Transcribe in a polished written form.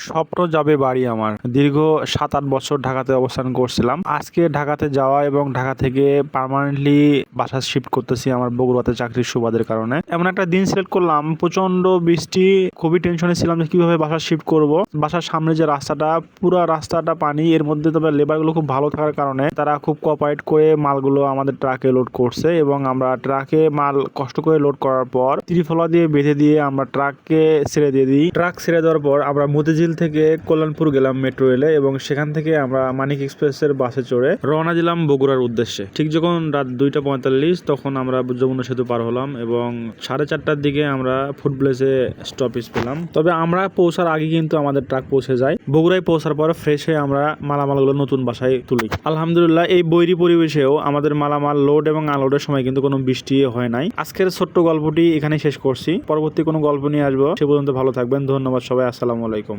স্বপ্ন যাবে বাড়ি আমার। দীর্ঘ 7-8 বছর ঢাকাতে অবস্থান করছিলাম। আজকে ঢাকাতে যাওয়া এবং ঢাকা থেকে পার্মানেন্টলি বাসা শিফট করতেছি আমার বগুড়াতে চাকরির সুবাদের কারণে। এমন একটা দিন সিলেক্ট করলাম, প্রচন্ড বৃষ্টি, খুবই টেনশনে ছিলাম যে কিভাবে বাসা শিফট করব। বাসার সামনে যে রাস্তাটা, পুরো রাস্তাটা পানি, এর মধ্যে তবে লেবারগুলো খুব ভালো থাকার কারণে তারা খুব কোঅপারেট করে মালগুলো আমাদের ট্রাকে লোড করছে এবং আমরা ট্রাকে মাল কষ্ট করে লোড করার পর ত্রিফলা দিয়ে বেঁধে দিয়ে আমরা ট্রাককে ছেড়ে দিয়ে দিই। ট্রাক ছেড়ে দেওয়ার পর আমরা মতিঝিল থেকে কল্যাণপুর গেলাম মেট্রো রেলে এবং সেখান থেকে আমরা মানিক এক্সপ্রেসের বাসে চড়ে রওনা দিলাম বগুড়ার উদ্দেশ্যে। ঠিক যখন রাত 2:45 তখন আমরা যমুনা সেতু পার হলাম এবং 4:30টার দিকে আমরা ফুড প্লেসে স্টপেজ পেলাম। তবে আমরা পৌঁছার আগে কিন্তু আমাদের ট্রাক পৌঁছে যায়। বগুড়ায় পৌঁছার পর ফ্রেশ হয়ে আমরা মালামালগুলো নতুন বাসায় তুলি। আলহামদুলিল্লাহ, এই বৈরী পরিবেশেও আমাদের মালামাল লোড এবং আনলোডের সময় কিন্তু কোনো বৃষ্টি হয় নাই। আজকের ছোট্ট গল্পটি এখানে শেষ করছি। পরবর্তী কোনো গল্প নিয়ে আসবো। সে পর্যন্ত ভালো থাকবেন। ধন্যবাদ সবাই। আসসালামু আলাইকুম।